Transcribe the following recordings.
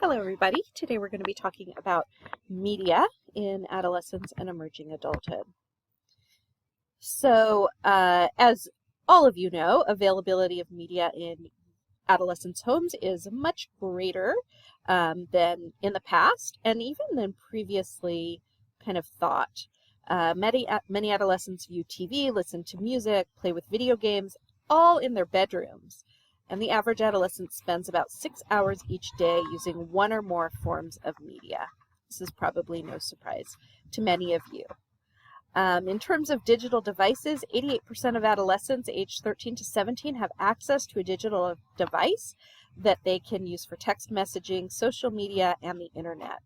Hello everybody. Today we're going to be talking about media in adolescence and emerging adulthood. So, as all of you know, availability of media in adolescents' homes is much greater than in the past and even than previously kind of thought. Many adolescents view TV, listen to music, play with video games, all in their bedrooms. And the average adolescent spends about 6 hours each day using one or more forms of media. This is probably no surprise to many of you. In terms of digital devices, 88% of adolescents aged 13 to 17 have access to a digital device that they can use for text messaging, social media, and the internet.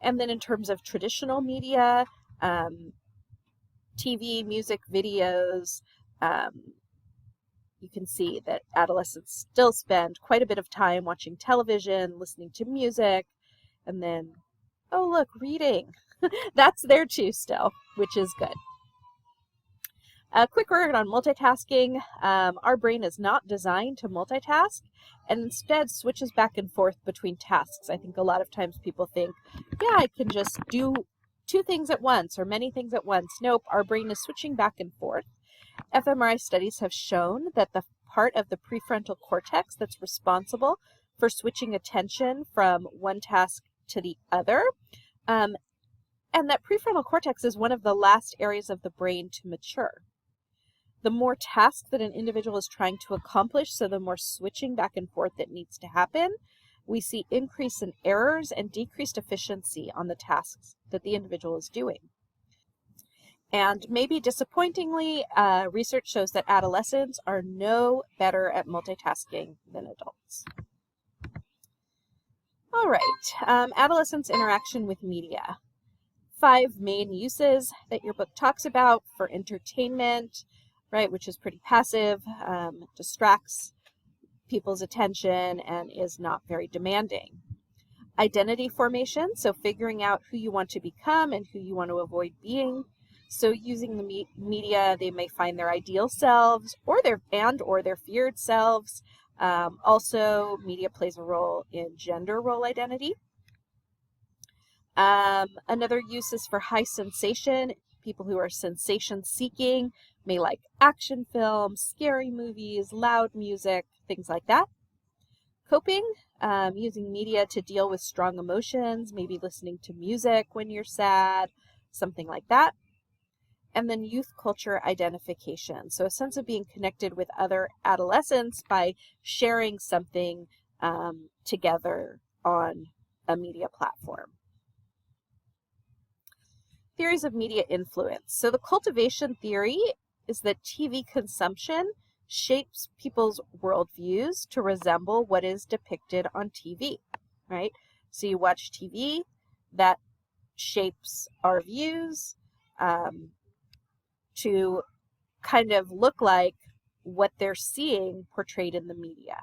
And then in terms of traditional media, TV, music, videos, you can see that adolescents still spend quite a bit of time watching television, listening to music, and then, oh look, reading. That's there too still, which is good. A quick word on multitasking. Our brain is not designed to multitask and instead switches back and forth between tasks. I think a lot of times people think, yeah, I can just do two things at once or many things at once. Nope, our brain is switching back and forth. fMRI studies have shown that the part of the prefrontal cortex that's responsible for switching attention from one task to the other, and that prefrontal cortex is one of the last areas of the brain to mature. The more tasks that an individual is trying to accomplish, so the more switching back and forth that needs to happen, we see increase in errors and decreased efficiency on the tasks that the individual is doing. And maybe disappointingly, research shows that adolescents are no better at multitasking than adults. All right, adolescents' interaction with media. 5 main uses that your book talks about for entertainment, right, which is pretty passive, distracts people's attention, and is not very demanding. Identity formation, so figuring out who you want to become and who you want to avoid being. So using the media, they may find their ideal selves or their feared selves. Also, media plays a role in gender role identity. Another use is for high sensation. People who are sensation seeking may like action films, scary movies, loud music, things like that. Coping, using media to deal with strong emotions, maybe listening to music when you're sad, something like that. And then youth culture identification, so a sense of being connected with other adolescents by sharing something together on a media platform. Theories of media influence. So the cultivation theory is that TV consumption shapes people's worldviews to resemble what is depicted on TV, right? So you watch TV, that shapes our views to kind of look like what they're seeing portrayed in the media.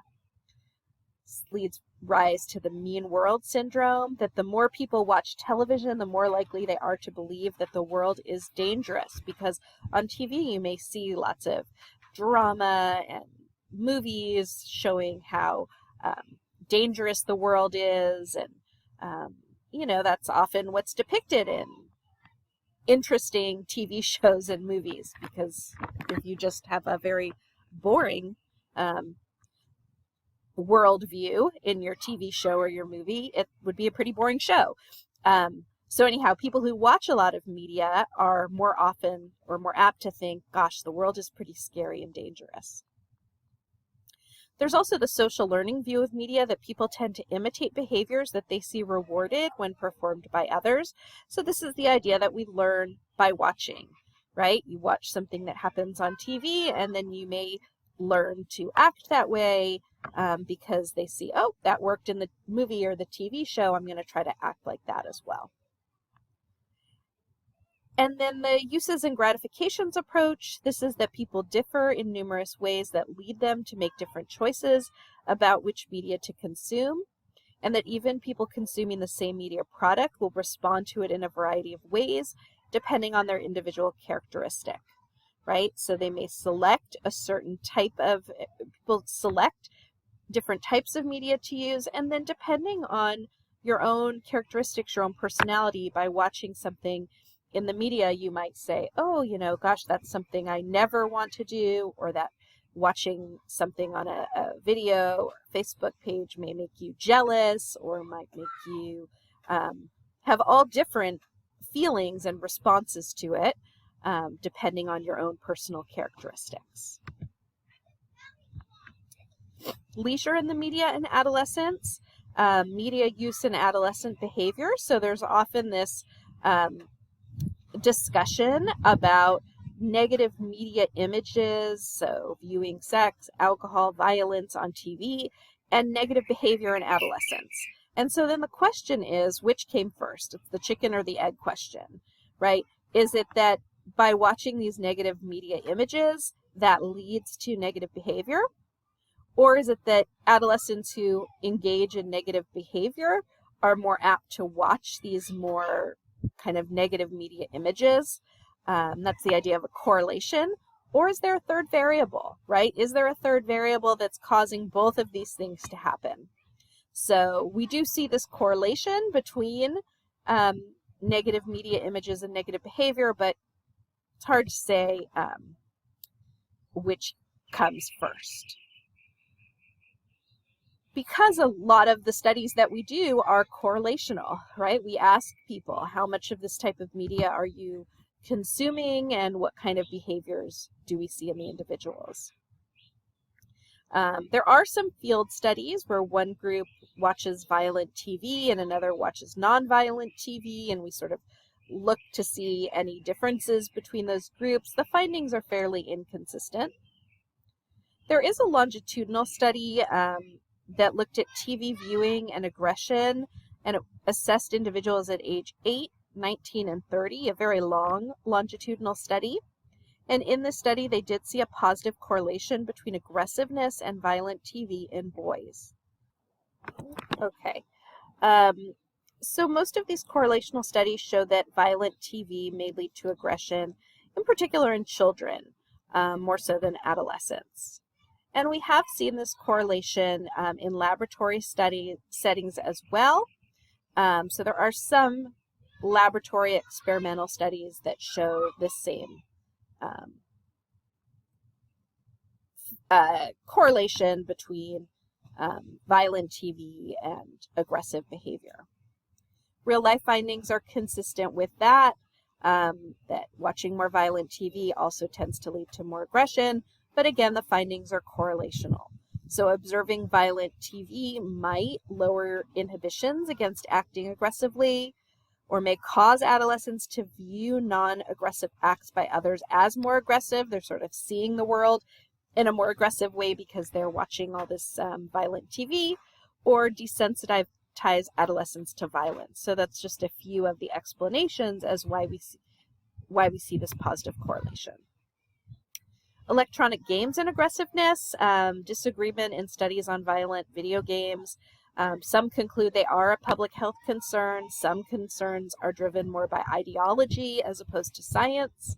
This leads rise to the mean world syndrome, that the more people watch television, the more likely they are to believe that the world is dangerous, because on TV you may see lots of drama and movies showing how dangerous the world is, and that's often what's depicted in interesting TV shows and movies, because if you just have a very boring worldview in your TV show or your movie, it would be a pretty boring show. So anyhow, people who watch a lot of media are more often or more apt to think, gosh, the world is pretty scary and dangerous. There's also the social learning view of media, that people tend to imitate behaviors that they see rewarded when performed by others. So this is the idea that we learn by watching, right? You watch something that happens on TV, and then you may learn to act that way because they see, oh, that worked in the movie or the TV show, I'm going to try to act like that as well. And then the uses and gratifications approach. This is that people differ in numerous ways that lead them to make different choices about which media to consume, and that even people consuming the same media product will respond to it in a variety of ways depending on their individual characteristic, right? So they may select a certain type of, people select different types of media to use, and then depending on your own characteristics, your own personality, by watching something in the media, you might say, oh, gosh, that's something I never want to do, or that watching something on a video or Facebook page may make you jealous, or might make you have all different feelings and responses to it, depending on your own personal characteristics. Leisure in the media and adolescence, media use and adolescent behavior. So there's often this discussion about negative media images, so viewing sex, alcohol, violence on TV, and negative behavior in adolescence. And so then the question is, which came first? It's the chicken or the egg question, right? Is it that by watching these negative media images, that leads to negative behavior? Or is it that adolescents who engage in negative behavior are more apt to watch these more kind of negative media images? That's the idea of a correlation. Or is there a third variable, right? Is there a third variable that's causing both of these things to happen? So we do see this correlation between negative media images and negative behavior, but it's hard to say which comes first. Because a lot of the studies that we do are correlational, right? We ask people, how much of this type of media are you consuming, and what kind of behaviors do we see in the individuals? There are some field studies where one group watches violent TV and another watches non-violent TV, and we sort of look to see any differences between those groups. The findings are fairly inconsistent. There is a longitudinal study that looked at TV viewing and aggression, and it assessed individuals at age 8, 19, and 30, a very long longitudinal study. And in this study, they did see a positive correlation between aggressiveness and violent TV in boys. Okay. So most of these correlational studies show that violent TV may lead to aggression, in particular in children, more so than adolescents. And we have seen this correlation in laboratory study settings as well. So there are some laboratory experimental studies that show the same correlation between violent TV and aggressive behavior. Real life findings are consistent with that, that watching more violent TV also tends to lead to more aggression, but again, the findings are correlational. So observing violent TV might lower inhibitions against acting aggressively, or may cause adolescents to view non-aggressive acts by others as more aggressive. They're sort of seeing the world in a more aggressive way because they're watching all this violent TV, or desensitize adolescents to violence. So that's just a few of the explanations as why we see this positive correlation. Electronic games and aggressiveness, disagreement in studies on violent video games. Some conclude they are a public health concern. Some concerns are driven more by ideology as opposed to science.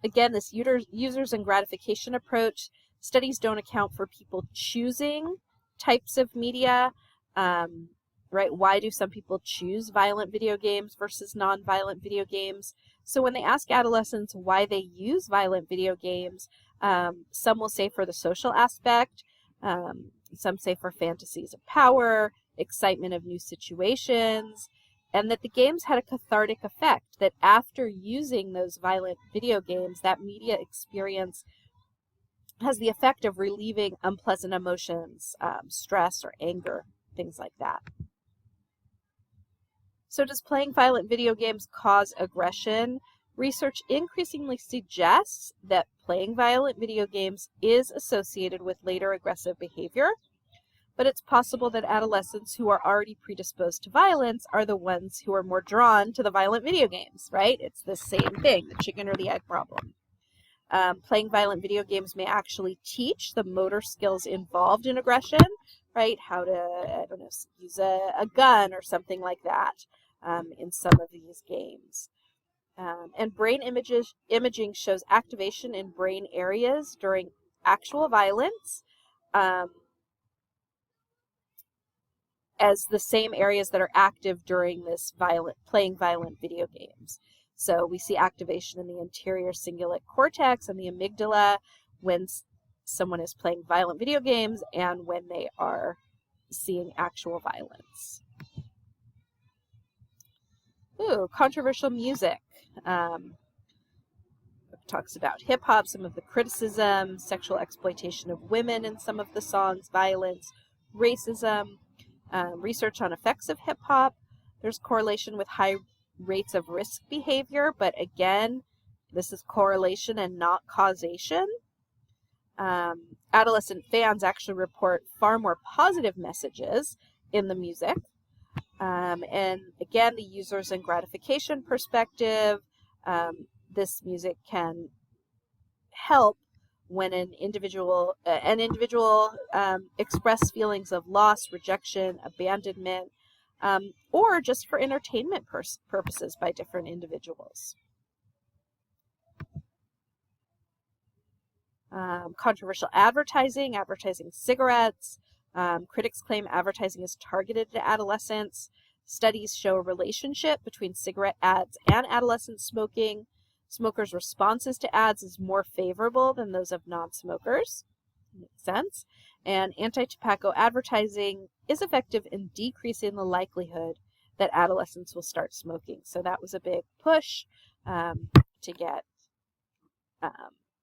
Again, this users and gratification approach, studies don't account for people choosing types of media, right? Why do some people choose violent video games versus non-violent video games? So when they ask adolescents why they use violent video games, some will say for the social aspect, some say for fantasies of power, excitement of new situations, and that the games had a cathartic effect, that after using those violent video games, that media experience has the effect of relieving unpleasant emotions, stress or anger, things like that. So does playing violent video games cause aggression? Research increasingly suggests that playing violent video games is associated with later aggressive behavior, but it's possible that adolescents who are already predisposed to violence are the ones who are more drawn to the violent video games, right? It's the same thing, the chicken or the egg problem. Playing violent video games may actually teach the motor skills involved in aggression, right? How to, I don't know, use a gun or something like that in some of these games. And brain imaging shows activation in brain areas during actual violence, as the same areas that are active during this playing violent video games. So we see activation in the anterior cingulate cortex and the amygdala when someone is playing violent video games and when they are seeing actual violence. Ooh, controversial music. Talks about hip-hop, some of the criticism, sexual exploitation of women in some of the songs, violence, racism, research on effects of hip-hop. There's correlation with high rates of risk behavior, but again, this is correlation and not causation. Adolescent fans actually report far more positive messages in the music. And again, the users and gratification perspective, this music can help when an individual express feelings of loss, rejection, abandonment, or just for entertainment purposes by different individuals. Controversial advertising cigarettes. Critics claim advertising is targeted at adolescents. Studies show a relationship between cigarette ads and adolescent smoking. Smokers' responses to ads is more favorable than those of non-smokers. Makes sense. And anti-tobacco advertising is effective in decreasing the likelihood that adolescents will start smoking. So that was a big push to get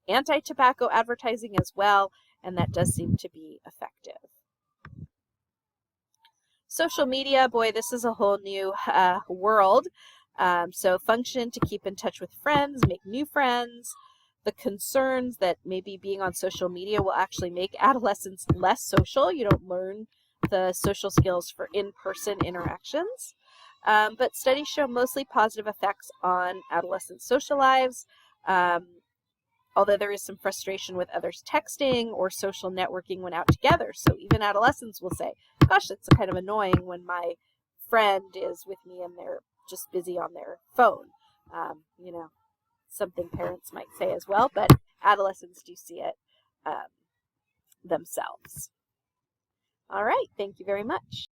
anti-tobacco advertising as well, and that does seem to be effective. Social media, boy, this is a whole new world. So function to keep in touch with friends, make new friends. The concerns that maybe being on social media will actually make adolescents less social. You don't learn the social skills for in-person interactions. But studies show mostly positive effects on adolescent social lives. Although there is some frustration with others texting or social networking when out together. So even adolescents will say, gosh, it's kind of annoying when my friend is with me and they're just busy on their phone. Something parents might say as well, but adolescents do see it themselves. All right, thank you very much.